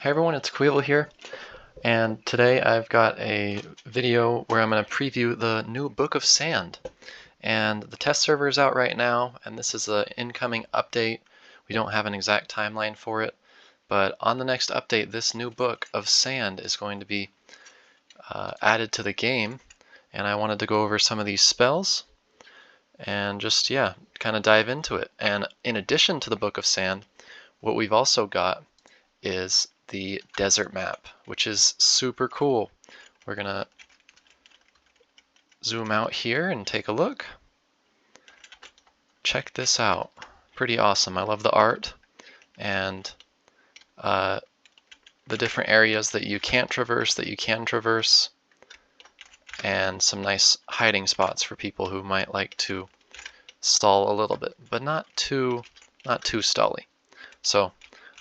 Hey everyone, it's Queevil here, and today I've got a video where I'm going to preview the new Book of Sand. And the test server is out right now, and this is an incoming update. We don't have an exact timeline for it, but on the next update, this new Book of Sand is going to be added to the game, and I wanted to go over some of these spells and just, kind of dive into it. And in addition to the Book of Sand, what we've also got is the desert map, which is super cool. We're gonna zoom out here and take a look. Check this out. Pretty awesome. I love the art and the different areas that you can't traverse, that you can traverse, and some nice hiding spots for people who might like to stall a little bit, but not too stally. So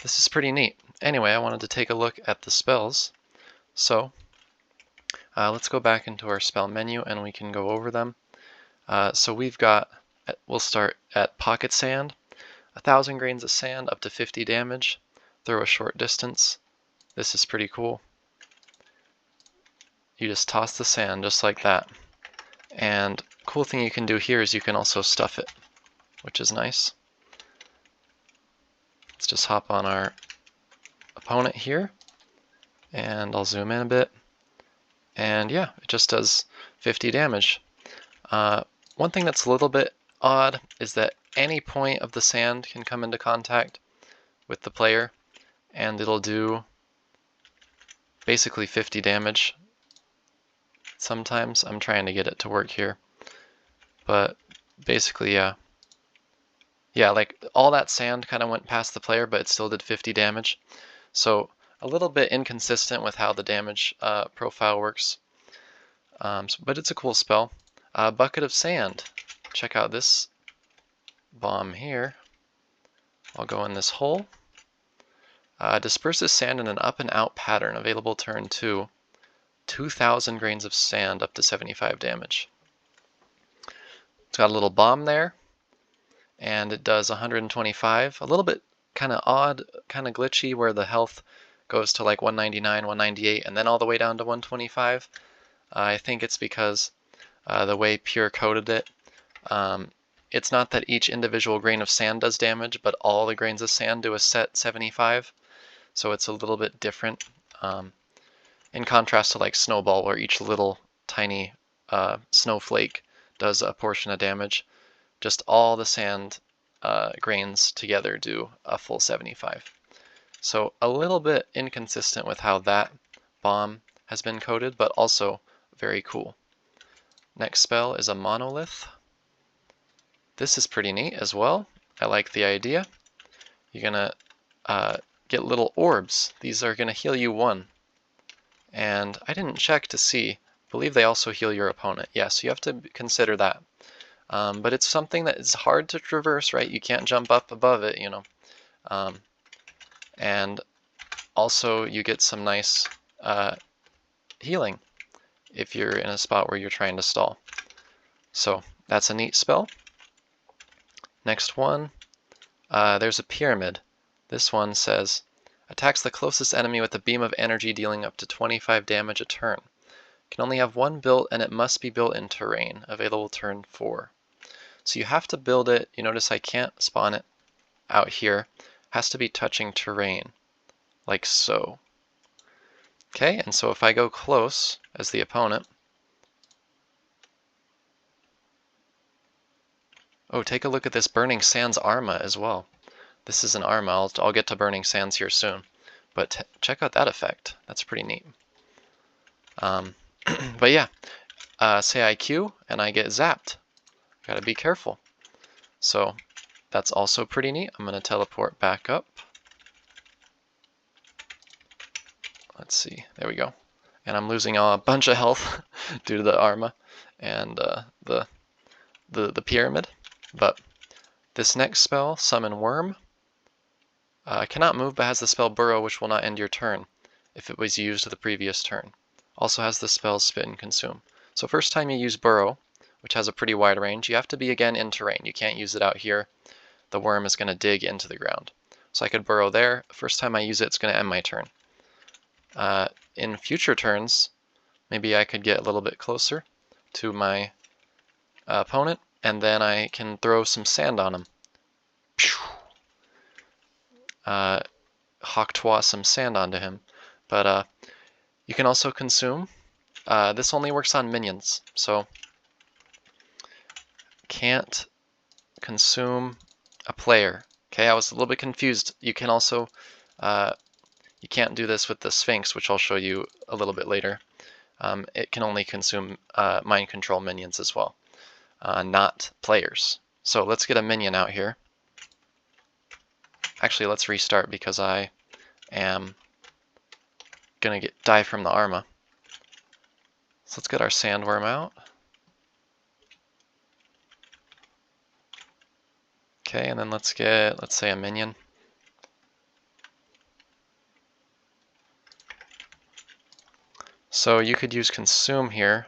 this is pretty neat. Anyway, I wanted to take a look at the spells. So let's go back into our spell menu and we can go over them. So we'll start at Pocket Sand. 1,000 grains of sand up to 50 damage. Throw a short distance. This is pretty cool. You just toss the sand just like that. And cool thing you can do here is you can also stuff it, which is nice. Let's just hop on our opponent here, and I'll zoom in a bit. And yeah, it just does 50 damage. One thing that's a little bit odd is that any point of the sand can come into contact with the player, and it'll do basically 50 damage. Sometimes I'm trying to get it to work here, but basically, yeah, like all that sand kind of went past the player, but it still did 50 damage. So a little bit inconsistent with how the damage profile works, but it's a cool spell. Bucket of Sand. Check out this bomb here. I'll go in this hole. Disperses sand in an up and out pattern. Available turn 2. 2,000 grains of sand up to 75 damage. It's got a little bomb there, and it does 125. A little bit kind of odd, kind of glitchy, where the health goes to like 199, 198, and then all the way down to 125. I think it's because the way Pure coded it, it's not that each individual grain of sand does damage, but all the grains of sand do a set 75. So it's a little bit different, in contrast to like Snowball, where each little tiny snowflake does a portion of damage. Just all the sand grains together do a full 75. So a little bit inconsistent with how that bomb has been coded, but also very cool. Next spell is a Monolith. This is pretty neat as well. I like the idea. You're gonna get little orbs. These are gonna heal you 1. And I didn't check to see. I believe they also heal your opponent. Yes, you have to consider that. But it's something that is hard to traverse, right? You can't jump up above it, you know. And also you get some nice healing if you're in a spot where you're trying to stall. So that's a neat spell. Next one, there's a Pyramid. This one says, attacks the closest enemy with a beam of energy dealing up to 25 damage a turn. Can only have 1 built, and it must be built in terrain. Available turn 4. So you have to build it. You notice I can't spawn it out here. It has to be touching terrain, like so. Okay, and so if I go close as the opponent, oh, take a look at this Burning Sands Arma as well. This is an Arma. I'll get to Burning Sands here soon, but check out that effect. That's pretty neat. But yeah, say I Q and I get zapped. Gotta be careful. So that's also pretty neat. I'm gonna teleport back up. Let's see, there we go. And I'm losing a bunch of health due to the Arma and the Pyramid. But this next spell, Summon Worm, cannot move but has the spell Burrow, which will not end your turn if it was used the previous turn. Also has the spell Spit and Consume. So first time you use Burrow, which has a pretty wide range, you have to be again in terrain. You can't use it out here. The worm is going to dig into the ground. So I could burrow there. First time I use it, it's going to end my turn. in future turns, maybe I could get a little bit closer to my opponent, and then I can throw some sand on him. Hawk-twa some sand onto him. But you can also consume. This only works on minions, so can't consume a player. Okay, I was a little bit confused. You can also, you can't do this with the Sphinx, which I'll show you a little bit later. It can only consume mind control minions as well, not players. So let's get a minion out here. Actually, let's restart because I am gonna die from the Arma. So let's get our sandworm out. Okay, and then let's get, let's say, a minion. So you could use consume here,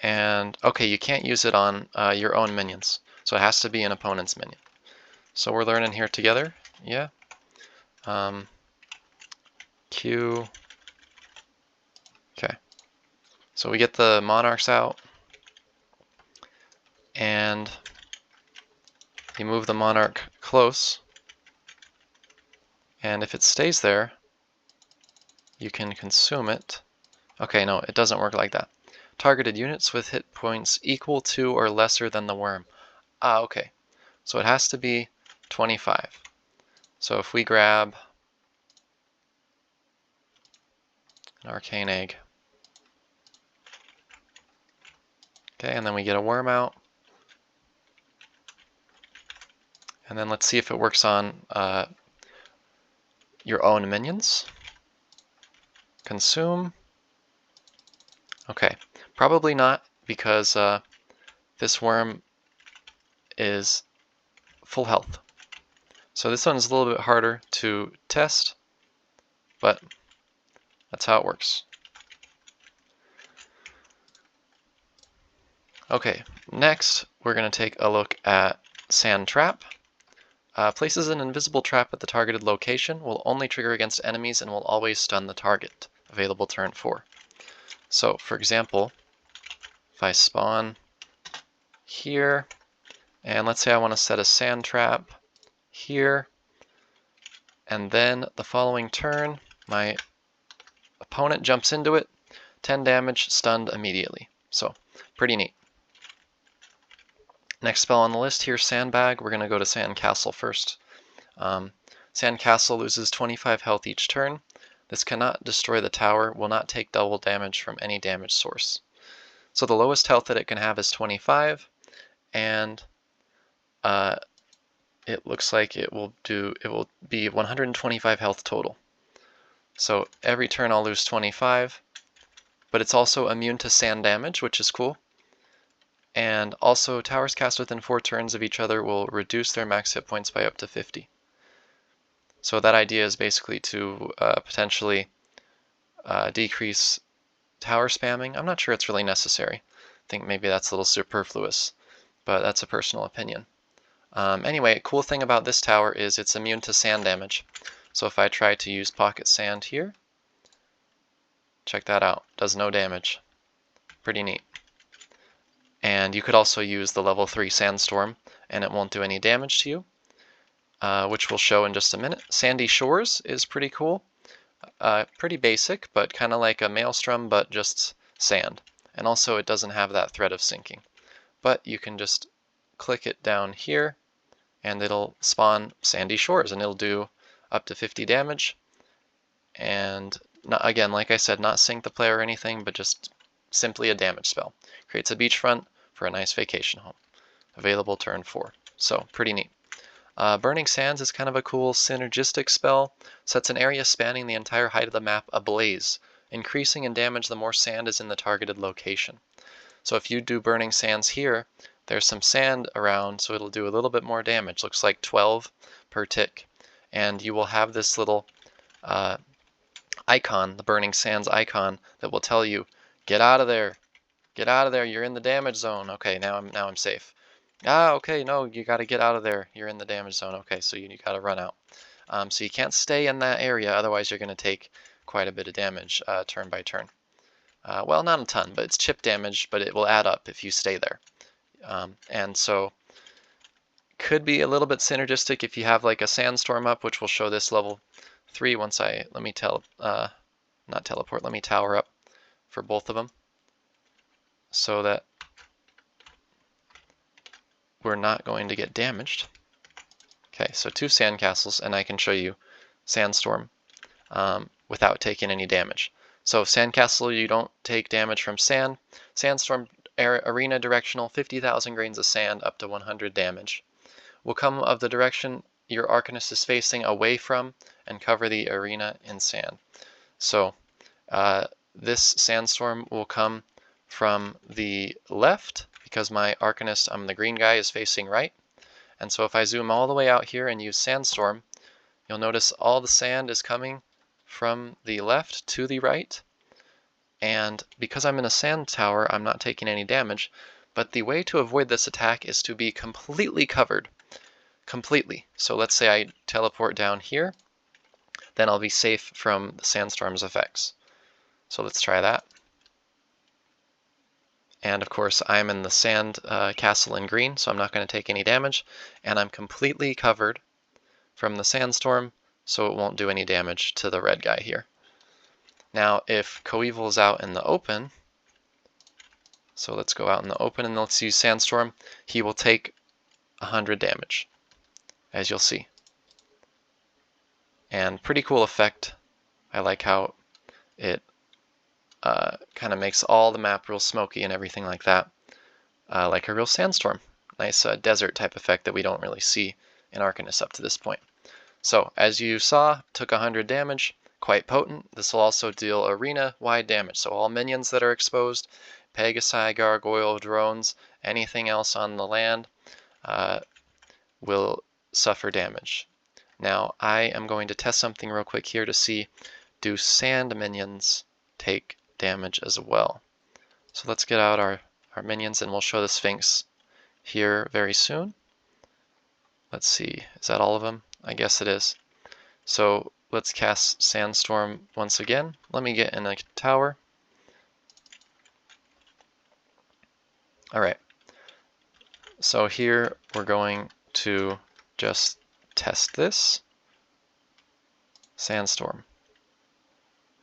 and okay, you can't use it on your own minions, so it has to be an opponent's minion. So we're learning here together, yeah. Q. Okay, so we get the monarchs out, and you move the monarch close, and if it stays there, you can consume it. Okay, no, it doesn't work like that. Targeted units with hit points equal to or lesser than the worm. Ah, okay. So it has to be 25. So if we grab an arcane egg, okay, and then we get a worm out, and then let's see if it works on your own minions. Consume. Okay, probably not, because this worm is full health. So this one's a little bit harder to test, but that's how it works. Okay, next we're going to take a look at Sand Trap. Places an invisible trap at the targeted location, will only trigger against enemies, and will always stun the target. Available turn 4. So, for example, if I spawn here, and let's say I want to set a sand trap here, and then the following turn, my opponent jumps into it, 10 damage, stunned immediately. So, pretty neat. Next spell on the list here, Sandbag. We're going to go to Sandcastle first. Sandcastle loses 25 health each turn. This cannot destroy the tower, will not take double damage from any damage source. So the lowest health that it can have is 25, and it looks like it will be 125 health total. So every turn I'll lose 25, but it's also immune to sand damage, which is cool. And also, towers cast within 4 turns of each other will reduce their max hit points by up to 50. So that idea is basically to potentially decrease tower spamming. I'm not sure it's really necessary. I think maybe that's a little superfluous, but that's a personal opinion. Anyway, cool thing about this tower is it's immune to sand damage. So if I try to use pocket sand here, check that out, does no damage. Pretty neat. And you could also use the level 3 sandstorm, and it won't do any damage to you, which we'll show in just a minute. Sandy Shores is pretty cool. Pretty basic, but kind of like a maelstrom, but just sand. And also it doesn't have that threat of sinking. But you can just click it down here, and it'll spawn Sandy Shores, and it'll do up to 50 damage. And not, again, like I said, not sink the player or anything, but just simply a damage spell. Creates a beachfront for a nice vacation home. Available turn 4. So, pretty neat. Burning Sands is kind of a cool synergistic spell. Sets an area spanning the entire height of the map ablaze, increasing in damage the more sand is in the targeted location. So if you do Burning Sands here, there's some sand around, so it'll do a little bit more damage. Looks like 12 per tick. And you will have this little icon, the Burning Sands icon, that will tell you, get out of there. Get out of there, you're in the damage zone. Okay, now I'm safe. Ah, okay, no, you gotta get out of there. You're in the damage zone. Okay, so you gotta run out. So you can't stay in that area, otherwise you're gonna take quite a bit of damage turn by turn. Well, not a ton, but it's chip damage, but it will add up if you stay there. And so could be a little bit synergistic if you have like a sandstorm up, which will show this level 3 once let me tower up for both of them so that we're not going to get damaged. Okay, so 2 sandcastles, and I can show you sandstorm without taking any damage. So sandcastle, you don't take damage from sand. Sandstorm arena directional, 50,000 grains of sand up to 100 damage. Will come of the direction your Arcanist is facing away from and cover the arena in sand. So this sandstorm will come from the left because my Arcanist, I'm the green guy, is facing right. And so if I zoom all the way out here and use sandstorm, you'll notice all the sand is coming from the left to the right. And because I'm in a sand tower, I'm not taking any damage. But the way to avoid this attack is to be completely covered. Completely. So let's say I teleport down here, then I'll be safe from the sandstorm's effects. So let's try that. And of course I'm in the sand castle in green, so I'm not going to take any damage, and I'm completely covered from the sandstorm, so it won't do any damage to the red guy here. Now if Coevil is out in the open, so let's go out in the open and let's use sandstorm, he will take 100 damage, as you'll see. And pretty cool effect. I like how it kind of makes all the map real smoky and everything like that, like a real sandstorm. Nice desert type effect that we don't really see in Arcanists up to this point. So as you saw, took 100 damage, quite potent. This will also deal arena-wide damage, so all minions that are exposed, Pegasi, Gargoyle, drones, anything else on the land will suffer damage. Now I am going to test something real quick here to see, do sand minions take damage as well? So let's get out our minions and we'll show the Sphinx here very soon. Let's see, is that all of them? I guess it is. So let's cast Sandstorm once again. Let me get in a tower. Alright, so here we're going to just test this. Sandstorm.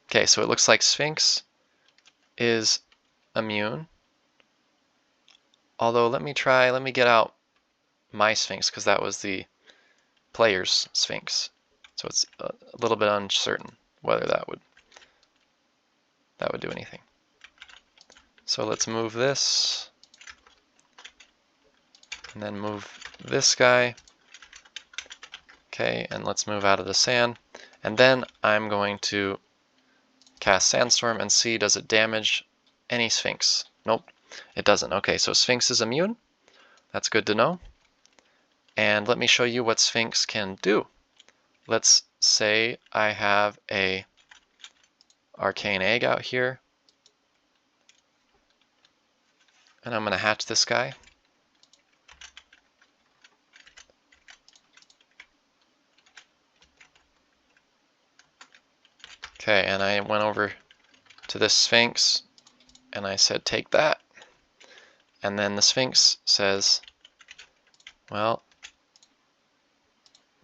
Okay, so it looks like Sphinx is immune. Although let me get out my Sphinx because that was the player's Sphinx. So it's a little bit uncertain whether that would do anything. So let's move this and then move this guy. Okay, and let's move out of the sand. And then I'm going to cast Sandstorm and see, does it damage any Sphinx? Nope, it doesn't. Okay, so Sphinx is immune. That's good to know. And let me show you what Sphinx can do. Let's say I have a arcane egg out here. And I'm going to hatch this guy. Okay, and I went over to this Sphinx and I said, take that. And then the Sphinx says, well,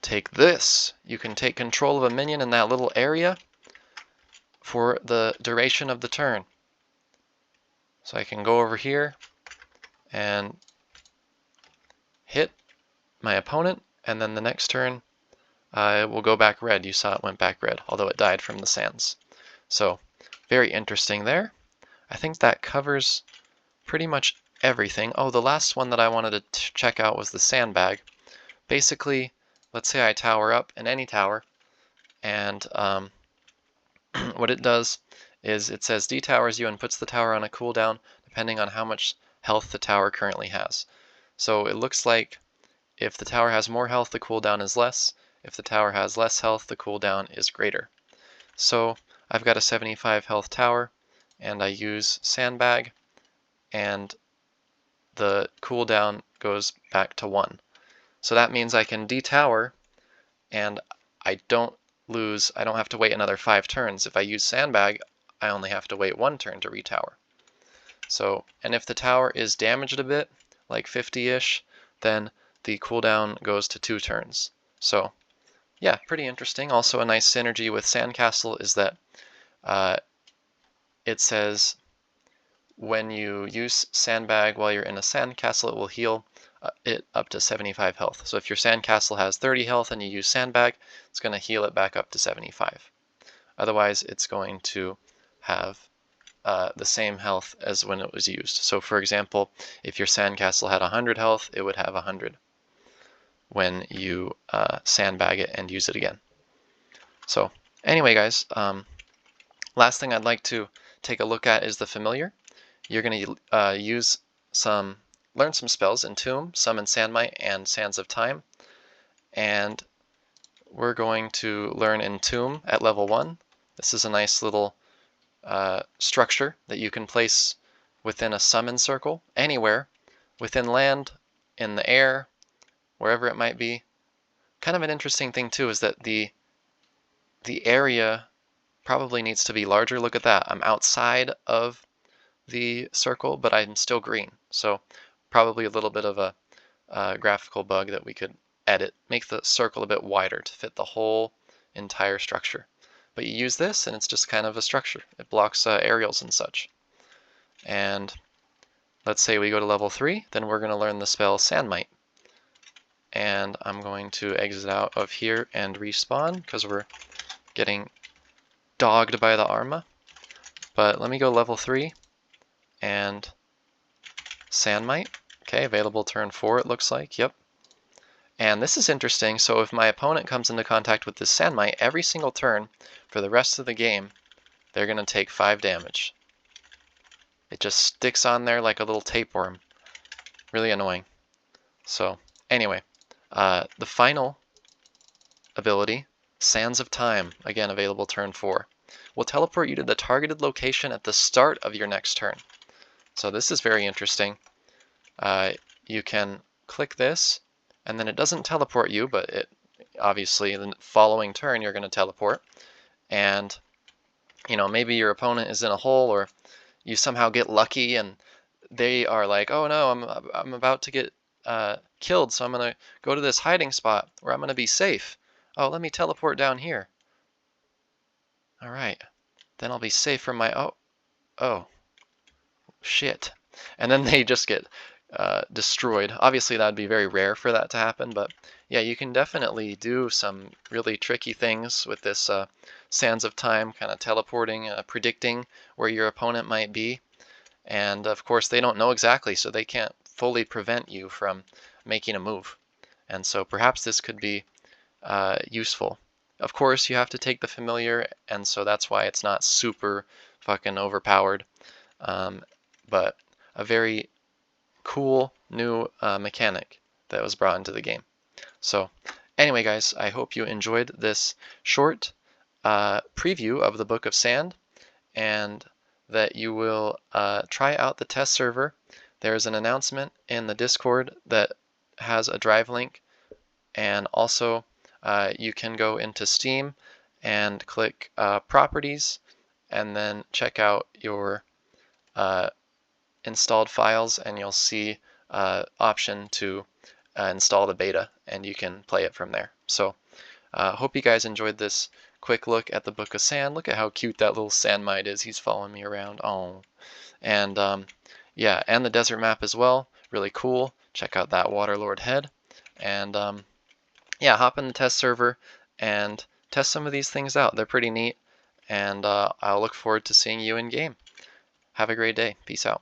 take this. You can take control of a minion in that little area for the duration of the turn. So I can go over here and hit my opponent, and then the next turn it will go back red. You saw it went back red, although it died from the sands. So very interesting there. I think that covers pretty much everything. Oh, the last one that I wanted to check out was the sandbag. Basically, let's say I tower up in any tower, and what it does is it says detowers you and puts the tower on a cooldown depending on how much health the tower currently has. So it looks like if the tower has more health, the cooldown is less. If the tower has less health, the cooldown is greater. So I've got a 75 health tower, and I use Sandbag, and the cooldown goes back to 1. So that means I can detower, and I don't I don't have to wait another 5 turns. If I use Sandbag, I only have to wait 1 turn to retower. So, and if the tower is damaged a bit, like 50-ish, then the cooldown goes to 2 turns. So, yeah, pretty interesting. Also, a nice synergy with Sandcastle is that it says when you use Sandbag while you're in a Sandcastle, it will heal it up to 75 health. So if your Sandcastle has 30 health and you use Sandbag, it's going to heal it back up to 75. Otherwise, it's going to have the same health as when it was used. So for example, if your Sandcastle had 100 health, it would have 100 when you Sandbag it and use it again. So anyway, guys, last thing I'd like to take a look at is the Familiar. You're going to learn some spells: Entomb, Summon Sandmite, and Sands of Time. And we're going to learn Entomb at level 1. This is a nice little structure that you can place within a summon circle, anywhere, within land, in the air, wherever it might be. Kind of an interesting thing too is that the area probably needs to be larger. Look at that. I'm outside of the circle, but I'm still green. So probably a little bit of a graphical bug that we could edit. Make the circle a bit wider to fit the whole entire structure. But you use this and it's just kind of a structure. It blocks aerials and such. And let's say we go to level 3, then we're going to learn the spell Sandmite. And I'm going to exit out of here and respawn because we're getting dogged by the Arma. But let me go level 3 and Sandmite. Okay, available turn 4 it looks like, yep. And this is interesting, so if my opponent comes into contact with this Sandmite, every single turn for the rest of the game, they're going to take 5 damage. It just sticks on there like a little tapeworm. Really annoying. So, anyway, the final ability, Sands of Time, again available turn 4, will teleport you to the targeted location at the start of your next turn. So this is very interesting. You can click this, and then it doesn't teleport you, but it obviously the following turn you're going to teleport. And maybe your opponent is in a hole, or you somehow get lucky and they are like, oh no, I'm about to get killed, so I'm going to go to this hiding spot where I'm going to be safe. Oh, let me teleport down here. All right, then I'll be safe from my oh shit, and then they just get destroyed. Obviously that would be very rare for that to happen, but yeah, you can definitely do some really tricky things with this Sands of Time, kind of teleporting, predicting where your opponent might be. And of course they don't know exactly, so they can't fully prevent you from making a move. And so perhaps this could be useful. Of course you have to take the Familiar, and so that's why it's not super fucking overpowered. But a very cool new mechanic that was brought into the game. So anyway, guys, I hope you enjoyed this short preview of the Book of Sand, and that you will try out the test server. There's an announcement in the Discord that has a drive link, and also you can go into Steam and click Properties, and then check out your installed files, and you'll see option to install the beta, and you can play it from there. So hope you guys enjoyed this quick look at the Book of Sand. Look at how cute that little Sandmite is. He's following me around. Oh, and yeah, and the desert map as well. Really cool. Check out that Waterlord head, and yeah, hop in the test server and test some of these things out. They're pretty neat, and I'll look forward to seeing you in game. Have a great day. Peace out.